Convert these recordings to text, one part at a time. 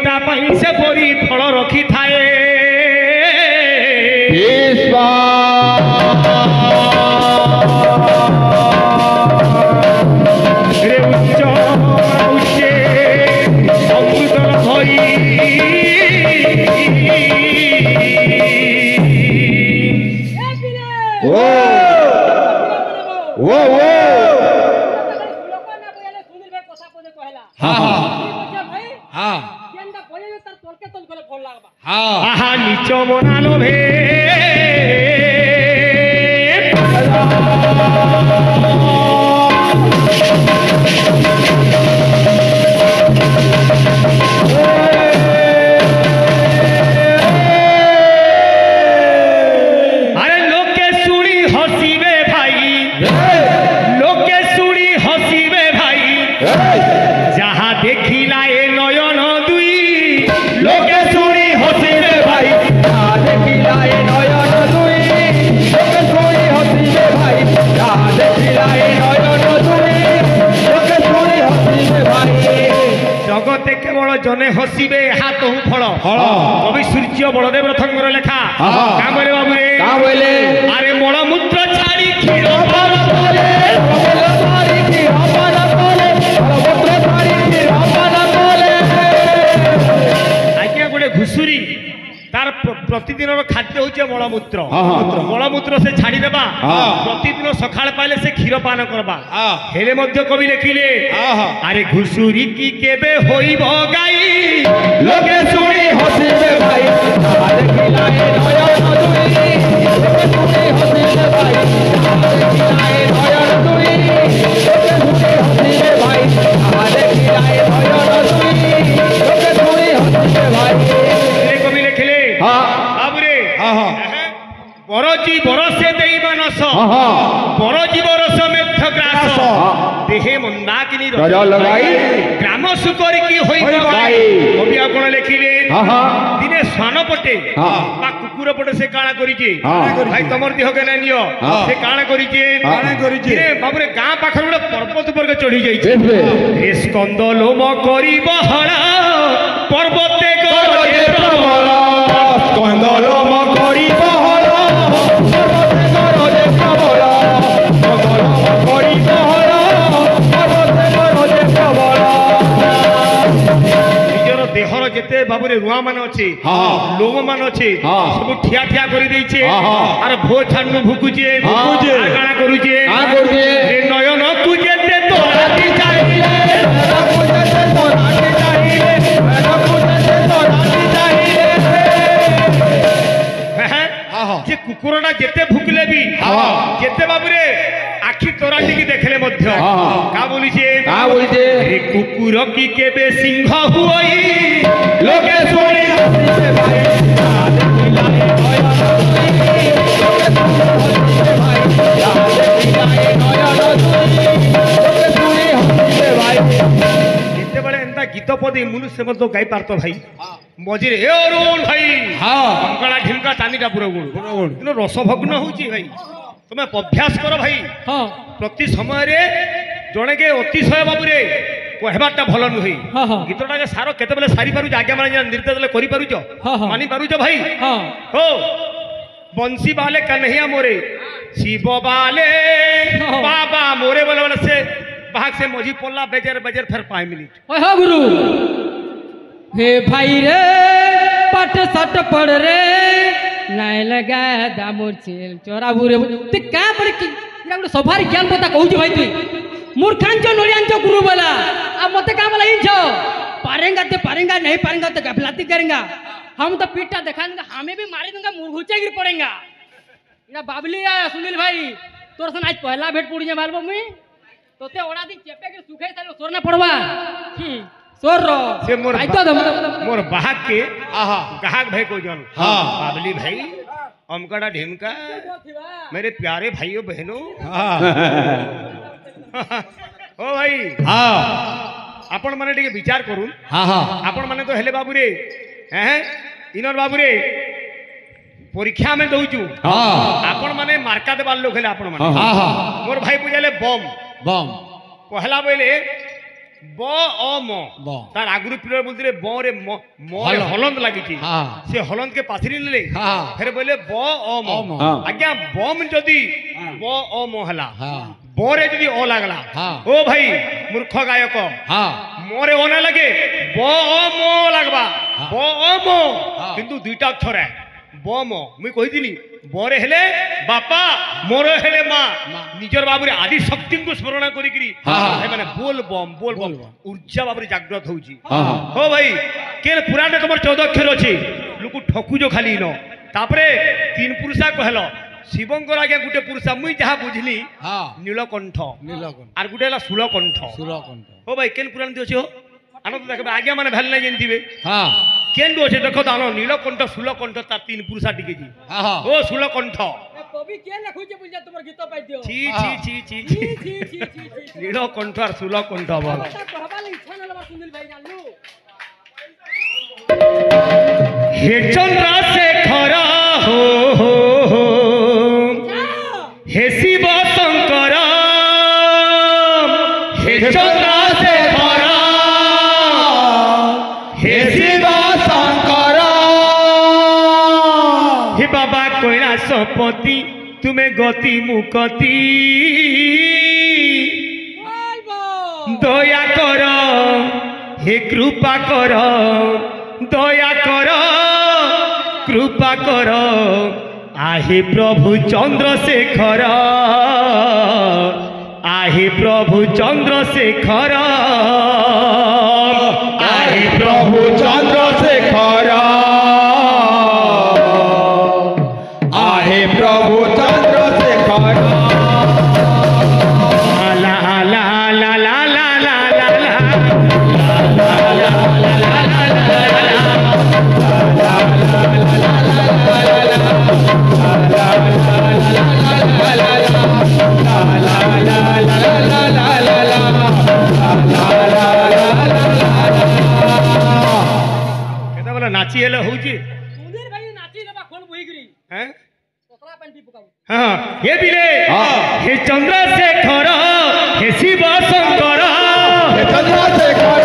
ता पई से परी फल रखी थाए रे उच्च उच्चे अमृतल भई ओ ओ ओ आहा नीच मनालो भे अरे लोके सुनी हसीबे भाई लोके सुनी हसीबे भाई जहाँ देखिला ए नयन दुई लोके सुनी हसीबे भाई जहाँ देखिला ए नयन दुई लोके सुनी हसीबे भाई जहाँ देखिला ए नयन दुई लोके सुनी हसीबे भाई जगते केवल जने हसीबे हाथ फल कवि सूर्य बलदेव रथंगर लेखा क्या बोले बाबू रे का बोले अरे मलमूत्र छाड़ी क्षीर आज्ञा गोटे घुसुरी तार प्रतिदिन खाद्य हूँ मलमूत्र मलमूत्र से छाड़ी देबा प्रतिदिन सकाळ पाइले से क्षीर पान करबा हेले मध्य कवि लिखिले अरे घुसुरी की केबे होइब गाई लोके सुनी हसीबे भाई जहाँ देखिला ए नयन दुई लोके सुनी हसीबे भाई जहाँ देखिला ए नयन दुई लोके सुनी हसीबे भाई जहाँ देखिला ए नयन दुई लोके सुनी हसीबे भाई कवि लिखिले बाबुरे बरजी बरसे देई मानस बरजी बरस मेथ ग्रास देहे मंदाकिनी रजा लगाई ग्राम सुकरी की होई गाई कवि आपण लिखिले दिने स्वान पटे बा कुकुर पटे से काणा करिजे भाई तमर देह के नियो से काणा करिजे रे बाबुरे गां पाखर गोटे पर्वत पर चढ़ी जाइछे रे स्कंद लोम करी बहळा पर्वते गरे प्रबल स्कंद लोम करी बहळा पर्वते गरे प्रबल स्कंद लोम करी बहळा पर्वते गरे प्रबल निजर देहर जेते बाबुरे रुआ मान अच्छे लोम मान अच्छे सब ठिया ठिया कर देइछे आर भो छानु भुकुचे काणा करूचे रे नयन तू जेते तोराती चाहिए जे कुकुरटा जेते भुकले भी जेते बाबुरे आखि तोराटी की देखले मध्य का बोलिछे रे कुकुर की केबे सिंह हुई लोके सुनी हसीबे भाई जहाँ देखिला ए नयन दुई लोके सुनी हसीबे भाई जेते बळे एंता गीत पदी मनुष्य मध्य गाई पारतो भाई मझिरे हे अरुण भाई कंकड़ा ढिमका तानीटा पूरा गुण किनो रसभग्न होउची भाई तुम अभ्यास कर भाई प्रति समय रे जणे के अतिशय बाबुरे कहबाटा भल नुहे गीतटा के सार केते बेले सारी पारुछ आज्ञा माने निर्देश देले करि पारुछ मानि पारुछ भाई हो बंसी बाले कन्हैया मोरे शिव बाले बाबा मोरे बोले बोले से भाग से मझी पल्ला बेजर बेजर फिर 5 मिनट ओए हो गुरु हे भाई रे पट सट पड़ रे नाय लगा दामुर चेल चोरा बुरे ते का पड़े कि गोटे सफारी ज्ञान पता कहू भाई तुई मूर्खांच नोरियांच गुरु बोला अब मते का बोला इंच पारेंगा नहीं पारेंगा तो गफलाती करेंगा हम तो पीठा दिखा देंगे हमें भी मारे दूंगा मुरघुचे गिर पड़ेगा इना बाबली आया सुनील भाई तोर सन आज पहला भेट पुड़ी मालबो मुई तोते ओड़ा दी चेपे के सुखे सालो सोरना पड़वा सोर रो से मोर आई तो मोर बाहक के गाहक भाई को जन बाबली भाई अमकड़ा ढिमका मेरे प्यारे भाइयों बहनों ओ भाई आपण माने टिके विचार करूं आपण माने तो हेले बाबू रे हैं इनर बाबू रे परीक्षा में दउचू आपण माने मार्का देबार लोग हेले आपण माने मोर भाई बुझाले बम बम पहला बोले ब अ म ब। तार आगुरु पिलर बोलते ब रे म रे हलंद। हलंद लागिची हाँ। से हलंद के पाथरी ले हाँ। फिर बोले ब अ म अ म। आज्ञा बम जदी हाँ। ब अ म हला हाँ। बरे जदी अ लागला हाँ। ओ भाई मूर्ख गायक हाँ मोरे ओना लगे ब अ म लागबा हाँ। ब अ म हाँ। किंतु दुईटा अक्षर है ब म मुई कहिदिनी बरे हेले बापा मोरे हेले मां निजर बाबुरे आदि शक्ति को स्मरण करिकरी हाँ। माने बोल बम बोल बम। ऊर्जा बाबुरे जागृत होउची हाँ। हो भाई के पुराण तुम 14 अक्षर अछि लोक ठकुजो खाली न तापरे तीन पुरुषा कहलो शिवंकर आगे गुटे पुरुषा मुई जहा बुझली हाँ नीलकंठ नीलकंठ आर गुटे हला सुलकंठ सुरकंठ हो भाई केन पुराण दियो छो आनंद देखबे आगे माने भल नै जंतीबे हाँ केन दो छे देखो दानो नीलकंठ सुलकंठ तार तीन पुरुषा टिके जी हाँ हाँ ओ सुलकंठ কবি কে লেখুছে বুঝা তোমার গীত পাই দিও ছি हाँ। ছি ছি ছি ছি ছি ছি ছি ছি ছি নীলকণ্ঠ আর সুলকণ্ঠ বল কথা কহবা লাগি ইচ্ছা না লবা সুনীল ভাই জানলু হে চন্দ্রশেখর হো হো হো হে শিব শঙ্কর হে চন্দ্রশেখর হে শিব শঙ্কর হে বাবা কৈলাসপতি তুমি গতি মুকতি বলবো দয়া কর হে কৃপা কর দয়া কর কৃপা কর আহে প্রভু চন্দ্রশেখর আহে প্রভু চন্দ্রশেখর আহে প্রভু চন্দ্রশেখর আহে প্রভু চন্দ্রশেখর লা লা লা লা লা লা লা লা কেতে বলে নাচি এলে হউছি সুনীল ভাই নাচি দেবা কোন বইগরি হ্যাঁ পতলা প্যান্টি পকাও হ্যাঁ হে বিলে হ্যাঁ। হে চন্দ্রশেখর হে শিব শঙ্কর হে চন্দ্রশেখর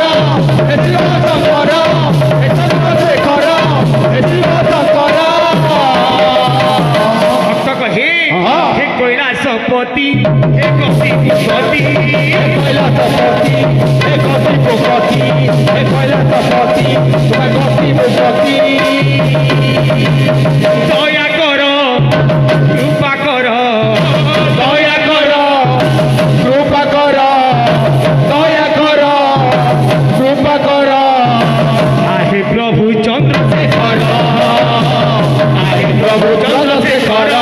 হে শিব শঙ্কর হে চন্দ্রশেখর হে শিব শঙ্কর ভক্ত কহে হ্যাঁ। হে কৈলাসপতি হে গতিপতি কৈলাসপতি হে গতিপতি হে কৈলাসপতি তুমি গতিপতি দয়া কর কৃপা কর দয়া কর কৃপা কর দয়া কর কৃপা কর আহে প্রভু চন্দ্রশেখর আহে প্রভু চন্দ্রশেখর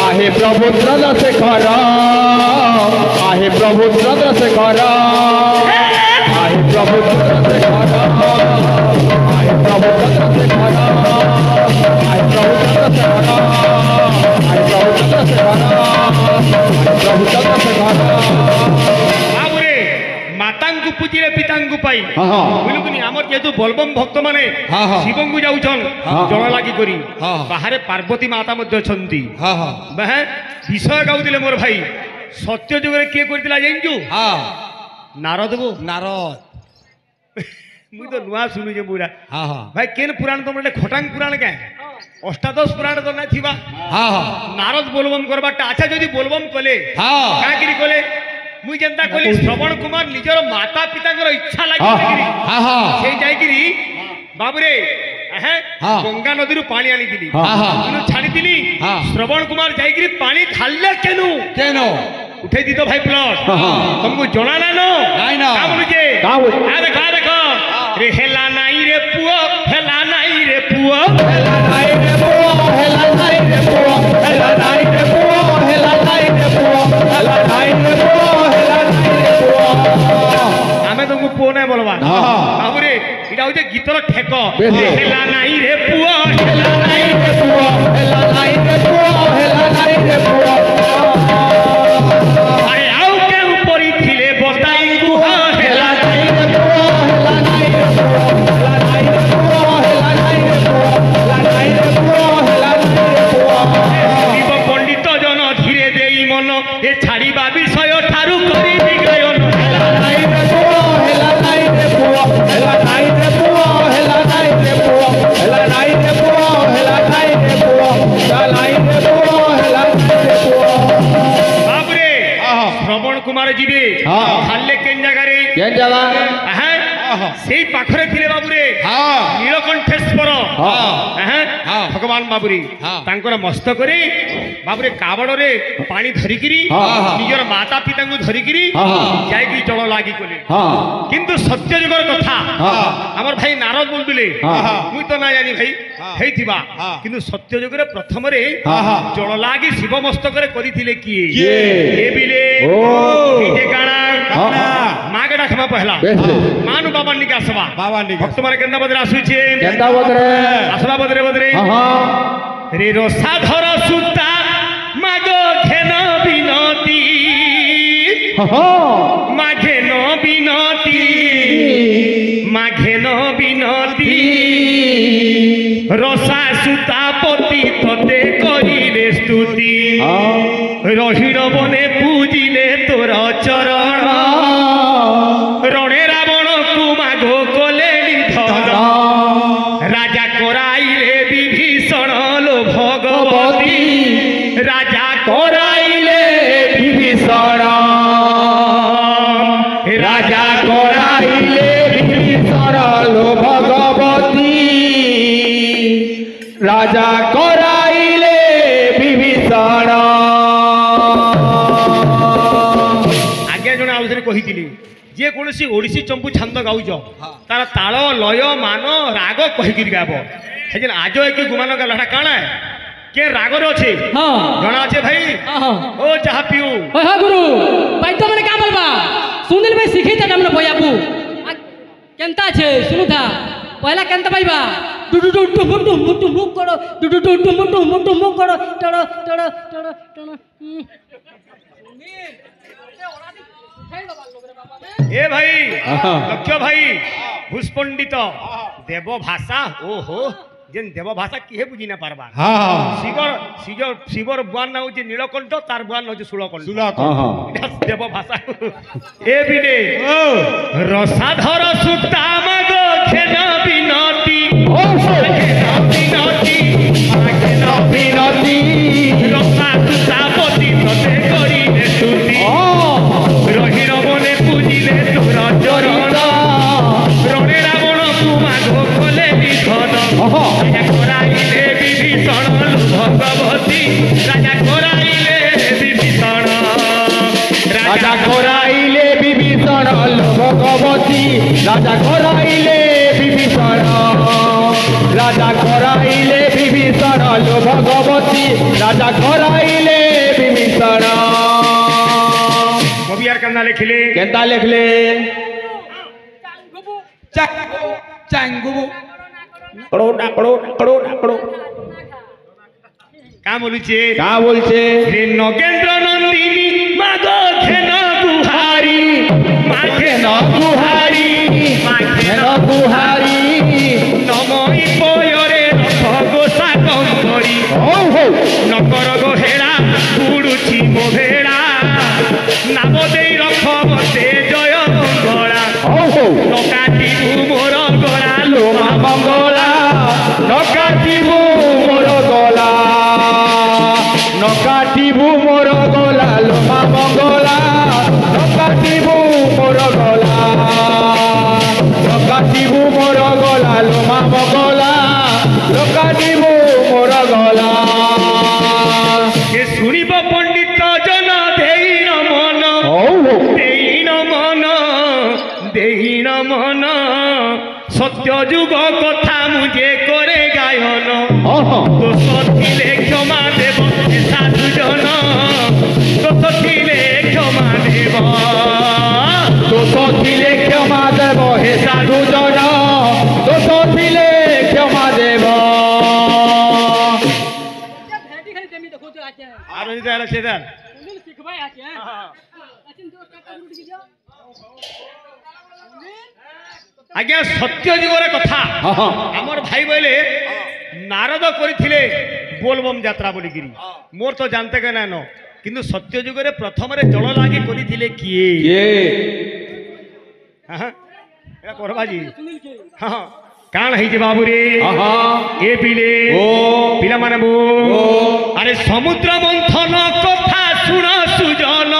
আহে প্রভু চন্দ্রশেখর আহে প্রভু চন্দ্রশেখর আহে প্রভু চন্দ্রশেখর আহে প্রভু চন্দ্রশেখর আহে প্রভু চন্দ্রশেখর আহে প্রভু চন্দ্রশেখর আহে প্রভু চন্দ্রশেখর বাবুরে মাতাঙ্কু পুজিলে পিতাঙ্কু পাই হ্যাঁ, হ্যাঁ। বুঝলুকুনি আমার যেহেতু বলবম ভক্ত মানে হ্যাঁ, হ্যাঁ। শিবঙ্কু যাউছন হ্যাঁ। জল লাগি করি হ্যাঁ। বাহারে পার্বতী মাতা মধ্যে অছন্তি হ্যাঁ হ্যাঁ হ্যাঁ বিষয় গাউଥିଲେ মোর ভাই সত্য যুগরে কিଏ করিଥିଲା জানিছু হ্যাঁ নারদ বাবু নারদ মুই তো নুয়া শুনুছে পুরা হ্যাঁ হ্যাঁ ভাই কেন পুরাণ তোমরা খটাং পুরাণ কে অষ্টাদশ পুরাণ তো না থিবা হ্যাঁ হ্যাঁ নারদ বলবম করবাটা আচ্ছা যদি বলবম কলে হ্যাঁ কাকিরি কলে মুই যেন্তা কলি শ্রবণ কুমার নিজের মাতা পিতাঙ্কর ইচ্ছা লাগি হ্যাঁ করিকিরি হ্যাঁ হ্যাঁ সেই যাইকিরি বাবুরে হ্যাঁ হ্যাঁ। গঙ্গা নদীর পানি আনিଥିଲି হ্যাঁ, হ্যাঁ। কিন্তু ছাড়িଥିଲି হ্যাঁ। শ্রবণ কুমার যাইকিরি পানি ঢাললে কেন কেন উঠাই দিত ভাই প্লট হ্যাঁ, হ্যাঁ। তোমাকে জনা না নাই না। কা বলুছে কা বলছে? দেখো রে হেলা নাই রে পুয় হেলা নাই রে পুয় হেলা নাই রে পুয় হেলা নাই রে পুয় হেলা নাই রে পুয় হেলা নাই রে পুয় হেলা নাই রে পুয় হেলা নাই রে পুয় আমি তোমাকে পুয় নাই বলবা হ্যাঁ। বাবুরে এটা হচ্ছে গীতর ঠেক বেশ। রে হেলা নাই রে পুয় হেলা নাই রে পুয় হেলা নাই রে পুয় হেলা নাই রে পুয় আরে আউ কেউ পড়িছিলে বতাই গুহ হেলা হেলা নাই রে পুয় হেলা নাই রে পুয় হেলা নাই রে পুয় হেলা নাই রে পুয় হেলা নাই রে পুয় হেলা নাই রে পুয় শিব পণ্ডিত জন ধীরে দেই মন এ ছাড়িবা বিষয় ঠারু করি বিগয়ন হেলা নাই রে সেই পাখরে ଥିଲେ বাবুরে নীলকণ্ঠেশ্বর ভগবান বাবুরে তাঙ্কর মস্তকরে বাবুরে কাবড়রে পানি ধরিকিরি নিজর মাতা পিতাଙ୍କୁ ধরিকিরি যাইকি জল লাগি কলে কিন্তু সত্য যুগর কথা আমার ভাই নারদ বলতুলে মুই তো না জানি ভাই হেইতিবা কিন্তু সত্য যুগরে প্রথমরে জল লাগি শিব মস্তকরে করিଥିଲେ কিয়ে এ বিলে যে কাଣା মাগে ডাকবা পহলা मान बाबा निका आसवा भक्त मारे केंदा बदरे आसुचे आसवा बदरे बदरे रे रसाधर सुता मागो घेन बिनती माघेन बिनती माघेन बिनती रसा सुता पति तते करिले स्तुति रहिण बने पूजिले तोर चरण रणे रावण कुमाघो कोले निधन राजा कराइले विभीषण लो भगवती राजा कराइले विभीषण राजा कराइले विभीषण लो भगवती राजा कराइले विभीषण आज्ञा जने आउथरे कहितिली जे कोनसी ओडिसी चंपू छंद गाउज तार ताल लय मान राग कहिकिर गाब हेजन आज एक गुमान गलटा काना के राग रे अछि जणा अछि भाई ओ चाह पिउ ओए हा गुरु भाई तो माने का बोलबा सुनिल भाई सिखै त हमने बयाबू केनता छे सुनु था पहला केनता पाइबा डुडु डुडु मुटु मुटु मुक करो डुडु डुडु मुटु मुटु मुक करो टड़ टड़ टड़ टड़ ए भाई दक्ष भाई भूषपंडित देव भाषा ओहो जेन देव भाषा किहे बुझी ना पारबा शिवर शिवर शिवर बुआन ना होची नीलकंठ तार बुआन होची सुलकंठ देव भाषा ए बिने रसाधर सुता मगो खेन बिनती खेन बिनती रसा सुता पति तते करी स्तुति रहिण बने पूजिले तोर चरण रणे रावण कुमाघो कोले निधन राजा कराइले विभीषण भगवती राजा कराइले विभीषण राजा कराइले विभीषण भगवती राजा कराइले विभीषण राजा कराइले विभीषण भगवती राजा कराइले विभीषण कवि यार केना लिखले केनता लिखले चांगुबु कड़ो कड़ो कड़ो कड़ो का बोलुचे रे नगेंद्र नंदिनी मागो घेन गुहारी माघेन गुहारी माघेन गुहारी नमई पयरे भगोसा कंकरी नकर गोहेड़ा उड़ुची मोभेड़ा नाम दे रख मते जय मंगला नकाटिबु मोर गला लोमा मंगला नकाटिबु मोर गला नकाटिबु मोर गला लोमा मंगला नकाटिबु मोर गला नकाटिबु मोर गला लोमा मंगला नकाटिबु मोर गला के सुनिब पंडित जन देइन मन सत्य जुग कथा मुझे करे गायन दोष थिले क्षमा देव साधु जन दोष थिले क्षमा देव दोष थिले क्षमा देव हे साधु जन दोष थिले क्षमा देव आज्ञा सत्य जुगर कथा आमर भाई बोले नारद करथिले बोलबम यात्रा बोलिगिरी मोर तो जानते के ना किंतु सत्य जुगरे प्रथम रे जल लागी करथिले किए हां एरा करबा जी हां कान है बाबू रे ए पिले पिला माने बो अरे समुद्र मंथन कथा सुन सुजन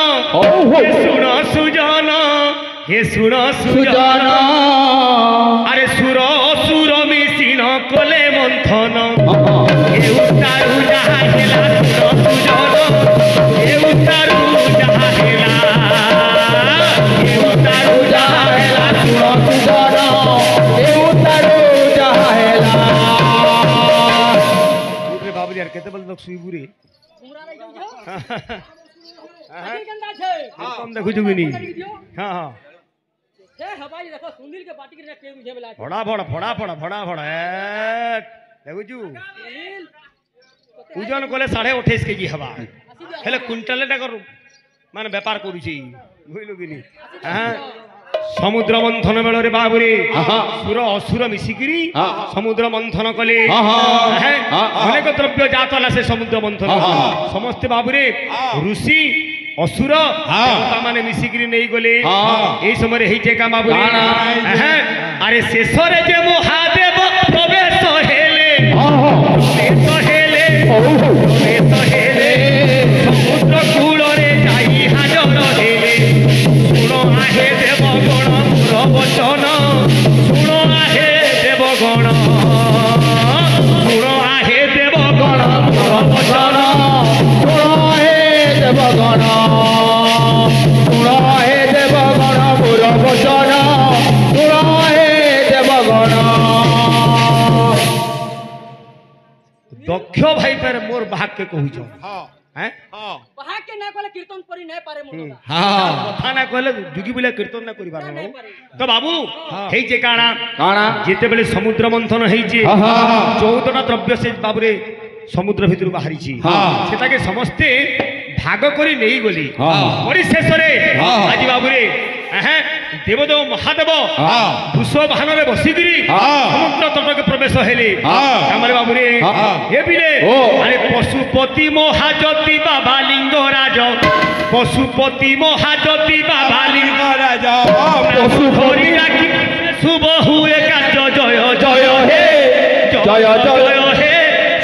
हे सुर सुजन সুজন अरे सुर असुर मिशिन कले मंथन हे उतारू जहा हेला सुर सुजन हे उतारू जहा हेला हे उतारू जहा हेला সুর সুজন এউ তারু যাহা হেলা रे बाबू यार केते बल लोग सुई बुरे कम देखु जुगिनी हां हां फड़ा फड़ा फड़ा फड़ा फड़ा फड़ा देखु जु ওজন কলে 28.5 কেজি হবা হেলে কুইন্টালে টাকার মানে ব্যাপার করুছি বুঝলু কিনি হ্যাঁ সমুদ্র মন্থন বেলরে বাবুরে সুর অসুর মিশিকিরি সমুদ্র মন্থন কলে হ্যাঁ অনেক দ্রব্য জাত হলা সে সমুদ্র মন্থন সমস্ত বাবুরে ঋষি অসুর দেবতা মানে মিশিকিরি নেই গলে এই সময় হইছে কা বাবুরে হ্যাঁ আরে শেষরে যে মহাদেব প্রবেশ হেলে প্রবেশ হেলে প্রবেশ হেলে সমুদ্র কূলরে যাই হাজর হেলে শুণ আহে দেবগণ মোর বচন শুণ আহে দেবগণ শুণ আহে দেবগণ মোর বচন শুণ হে দেবগণ শুণ হে দেবগণ মোর বচন শুণ হে দেবগণ দক্ষ ভাই পারে মোর বাহাকে কহুছ হ্যাঁ কীর্তন করি নাই পারে কথা না কহলে যুগি বলে কীর্তন না করিবার তো বাবু হেইছে কাଣା কাଣା যেতেবেলে সমুদ্র মন্থন হয়েছে 14টা দ্রব্য সে বাবুরে সমুদ্র ভিতর বাহারিছি সেটাকে সমস্তে ভাগ করে নেই গলি পরিশেষরে আজি বাবুরে হ্যাঁ দেবদেব মহাদেব ভূষ বাহନରେ বসিকিরি সমুদ্র তটকে প্রবেশ হেলে আমার বাবুরে হে বিলে আরে পশুপতি মহাজ্যোতি বাবা লিঙ্গরাজ পশুপতি মহাজ্যোতি বাবা লিঙ্গরাজ পশু হরি রাখি শুভ হুয়ে কার্য জয় জয় হে জয় জয় হে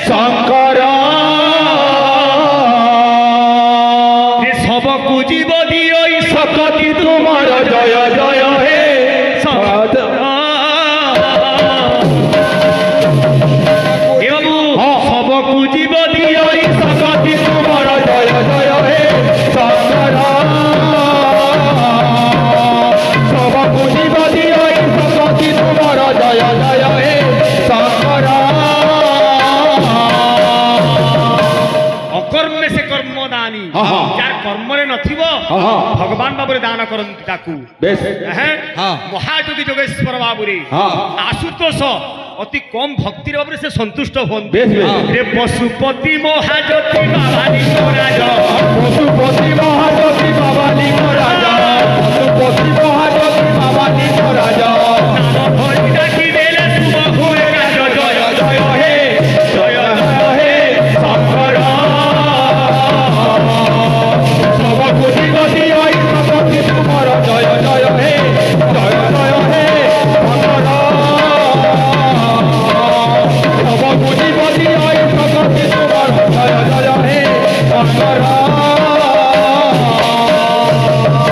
শঙ্কর সবকু জীব দিও শকতি তোমার জয় জয় হে বাবু সবকু জীব দিও শকতি তোমার জয় জয় হে শঙ্কর সবকু জীব দিও শকতি তোমার জয় জয় হে শঙ্কর অকর্মে সে কর্মদানী যার কর্মরে নথিব ভগবান বাবুরে দান করନ୍ତି তাকু বেশ হ্যাঁ মহাযোগী যোগেশ্বর বাবুরে আশুতোষ অতি কম ভক্তির বাবুরে সে সন্তুষ্ট হন বেশ বেশ রে পশুপতি মহাজ্যোতি বাবা লিঙ্গরাজ পশুপতি মহাজ্যোতি বাবা লিঙ্গরাজ পশুপতি মহাজ্যোতি বাবা লিঙ্গরাজ নাম হরি ডাকি দেলে শুভ হুয়ে কাজ জয় জয় হে জয় জয় হে শঙ্কর সবকু জীবতি ওই শকতি তোমার জয় জয় হে জয় জয় হে শঙ্কর সবকু জীবতি ওই শকতি তোমার জয় জয় হে শঙ্কর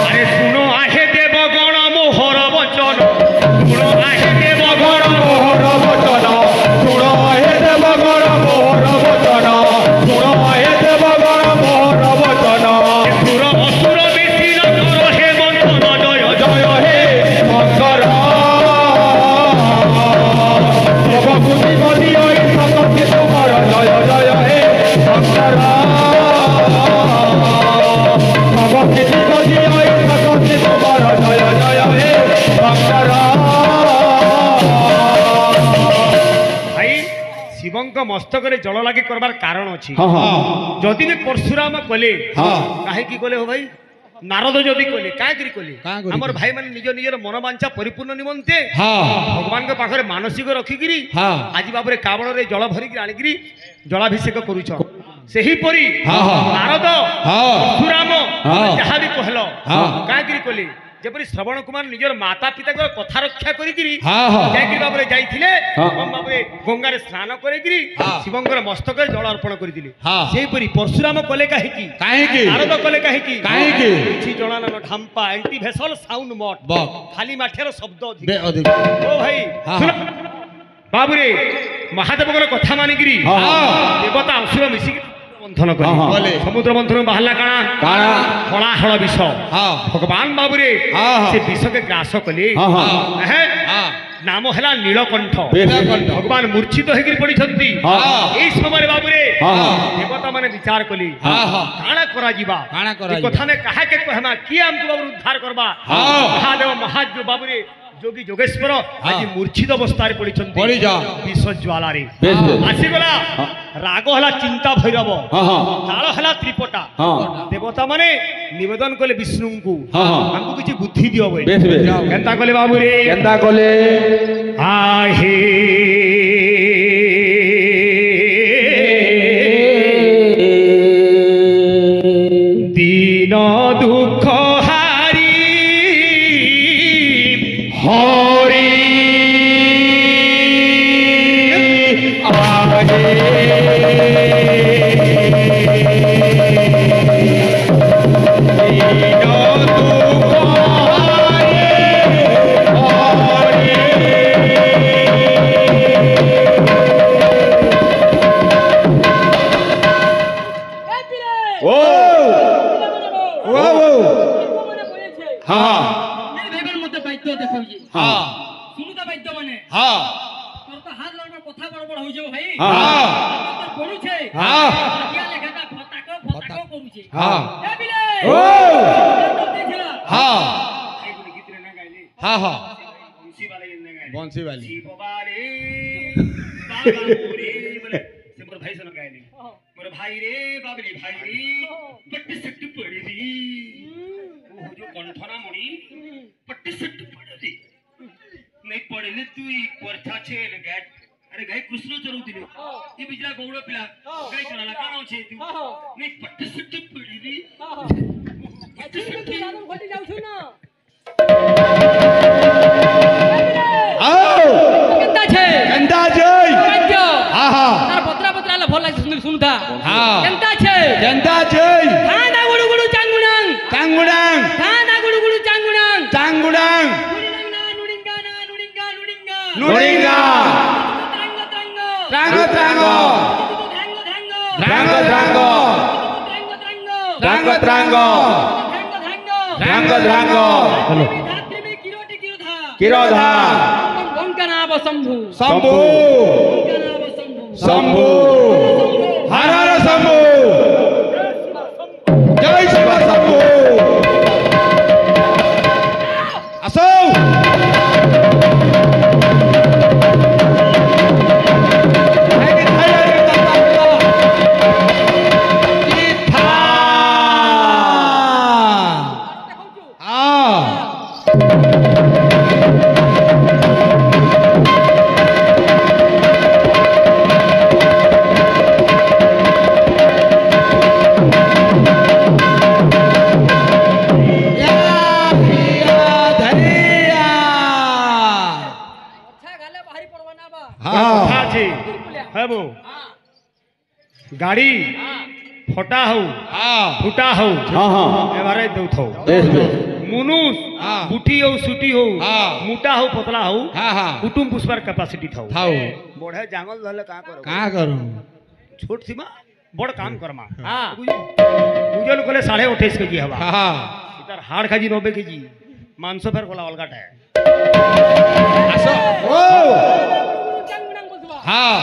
আরে শুনো আহে দেবগণ মোহর বচন শুনো আহে দেবগণ মোহর বচন শুণ হে দেবগণ মোহর বচন শুণ হে দেবগণ মোহর বচন সুর অসুর মিশিল কর হে মন্থন জয় জয় হে শঙ্কর সবকু জীবতি ওই শকতি তোমার জয় জয় হে শঙ্কর সবকু জীবতি ওই শকতি তোমার জয় জয় হে শঙ্কর ভাই শিবঙ্ক মস্তকরে জল লাগি করবার কারণ ଅଛି হ্যাঁ হ্যাঁ যদি বি পরশুরাম কলে হ্যাঁ কাহিকি কলে হো ভাই নারদ যদি কলে কাহিকি কলে কাঁ করি আমার ভাই মানে নিজ নিজের মনোবাঞ্ছা পরিপূর্ণ নিমন্তে হ্যাঁ ভগবানଙ୍କ পাখরে মানসিক রখিকিরি হ্যাঁ আজি বাবুরে কাবଳରେ জল ভরিকি আনিকিরি জলাভিষେକ କରୁଛ ସେହିପରି ହଁ, ହଁ। ନାରଦ ହଁ। ପରଶୁରାମ ହଁ। ଯାହା ବି କହିଲ ହଁ। କାହିଁକିରି କଲେ যেপরি শ্রবণ কুমার নিজের মাতা পিতাঙ্কর কথা রক্ষা করিকিরি হ্যাঁ, হ্যাঁ। যাইকিরি বাবুরে যাইଥିଲେ হ্যাঁ। এবং বাবুরে গঙ্গারে স্নান করিকিরি হ্যাঁ। শিবঙ্কর মস্তকরে জল অর্পণ করিଥିଲେ হ্যাঁ। সেইপরি পরশুরাম কলে কাহিকি কাহিকি নারদ কলে কাহিকি কাহিকি? କିଛି ଜଣା ନାନ ଢାମ୍ପା ଏଣ୍ଟି ଭେସଲ ସାଉଣ୍ଡ ମଟ ବକ୍। ଖାଲି ମାଠିଆର ଶବ୍ଦ ଅଧିକ বে অধিক ଓ ଭାଇ ହଁ, ଶୁଣ। ହଁ। ବାବୁରେ ମହାଦେବଙ୍କର କଥା ମାନିକିରି ହଁ, ହଁ। ଦେବତା ଅସୁର ମିଶିକି ବନ୍ଧନ କଲେ ହଁ, ହଁ। ସମୁଦ୍ର ମନ୍ଥନ ବାହାରିଲା କାଣା କାଣା? ହଳାହଳ ବିଷ ହଁ। ଭଗବାନ ବାବୁରେ ହଁ, ହଁ। ସେ ବିଷକେ ଗ୍ରାସ କଲେ ହଁ, ହଁ। ଏହେ, হ্যাঁ ନାମ ହେଲା ନୀଳକଣ୍ଠ ନୀଳକଣ୍ଠ। ଭଗବାନ ମୂର୍ଚ୍ଛିତ ହେଇକିରି ପଡିଛନ୍ତି ହଁ। ଏଇ ସମୟରେ ବାବୁରେ ହଁ, ହଁ। ଦେବତା ମାନେ ବିଚାର କଲେ ହଁ, ହଁ। କାଣା କରାଯିବା କାଣା ଏ କରାଯିବା? କଥା ନେ କାହାକେ କହମା କିଏ ଆମକୁ ବାବୁ ଉଦ୍ଧାର କରବା ହଁ। ମହାଦେବ ମହାଦେବ ବାବୁରେ ଯୋଗୀ ଯୋଗେଶ୍ୱର ଆଜି ମୂର୍ଚ୍ଛିତ ଅବସ୍ଥାରେ ପଡିଛନ୍ତି ପଡିଯା। ବିଷ ଜ୍ୱାଳାରେ ବେଶ ବେଶ ଆସିଗଲା ରାଗ ହେଲା ଚିନ୍ତା ଭୈରବ ହଁ, ହଁ। ତାଳ ହେଲା ତ୍ରିପଟା ହଁ। ଦେବତା ମାନେ ନିବେଦନ କଲେ ବିଷ୍ଣୁଙ୍କୁ ହଁ, ହଁ। ଆମକୁ କିଛି ବୁଦ୍ଧି ଦିଅ ବୋଲି বেশ বেশ କେନ୍ତା କଲେ ବାବୁରେ কেন্দা কলে आहे दीन दुख हारी হরি ও ও ও হ্যাঁ ভাইবার মধ্যে বাদ্য দেখাউছি হ্যাঁ শুনুতা বাদ্য মানে হ্যাঁ তোর তো হাত লড়বার কথা বড় হইছে ভাই হ্যাঁ তোর পড়ুছে হ্যাঁ কিয়া লেখাটা ফটাকো করুছে হ্যাঁ এ বিলে ও দেখলা হ্যাঁ ଏଗୁলো ଗୀତରେ ନା ଗାଇଲେ হ্যাঁ হ্যাঁ ବଂଶୀ ବାଲେ ନା ଗାଇଲେ বংশী বালি ଶିବ ବାଲେ ବାବା ମୋରେ ବୋଲେ ସେ ମୋର ଭାଇ ସନ ଗାଇଲେ ମୋର ଭାଇ ରେ ବାବଲି ଭାଇ ରେ ପଟ୍ଟି ସେଟ ପଡିଲି ଓ ଯୋ କଣ୍ଠନା ମଣି ପଟ୍ଟି ସେଟ ପଡିଲି नहीं पढ़ले तू वर्षा छेल गाय अरे गाय कृष्ण चरउतिले ये बिजला गौड़ पिला गाय चराला कानो छे तू नहीं पट्टी सेट पडली पट्टी सेट ঘটি যাউছ না আও কেনতা আছে কেন্দা জয় বাদ্য হ্যাঁ হ্যাঁ তার পত্রা পত্রা আলে ভাল লাগছে শুনতা হ্যাঁ কেনতা আছে কেন্দা জয় থানা গুড়ু গুড়ু চাঙ্গুনাং টাঙ্গুডাং থানা গুড়ু গুড়ু চাঙ্গুনাং টাঙ্গুডাং নুড়িঙ্গা না নুড়িঙ্গা নুড়িঙ্গা নুড়িঙ্গা ত্রাঙ্গ ত্রাঙ্গ ত্রাঙ্গ ত্রাঙ্গ ত্রাঙ্গ ত্রাঙ্গ ত্রাঙ্গ ত্রাঙ্গ কিরোধা শম্ভু শম্ভু শম্ভু হর হর শম্ভু জয় শিব শম্ভু আসো କଥା ଅଛି ହେବୁ ଗାଡ଼ି ଫଟା ହଉ ଫୁଟା ହଉ ଏବାରେ ଦଉଥାଉ ମୁନୁଷ ବୁଟି ହଉ ସୁଟି ହଉ ମୁଟା ହଉ ପତଳା ହଉ କୁଟୁମ୍ବ ପୁଷ୍ପାର କାପାସିଟି ଥାଉ ବଢେ ଜାଙ୍ଗଲ ଧରଲେ କାଁ କର কাঁ করু छोट थी बड़ काम करमा ओजन कले 28.5 केजी हवा इतार हाड़ खाजी 90 केजी मांस फेर गला अलगाटा है আসো ও হ্যাঁ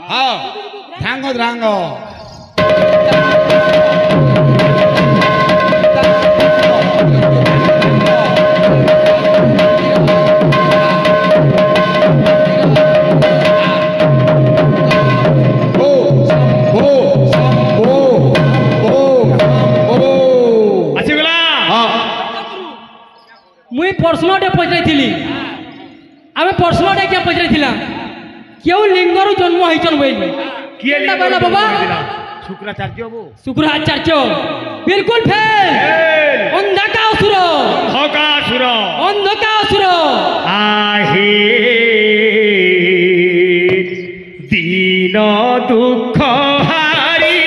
হ্যাঁ ধ্রাঙ্গ ধ্রাঙ্গ মুই মহিচন বইলি কিয়ে কেনটা বলা বাবা শুক্রাচার্য বাবু শুক্রাচার্য বিলকুল ফেল অন্ধকাসুর অন্ধকাসুর অন্ধকাসুর আহে দিন দুঃখ হারি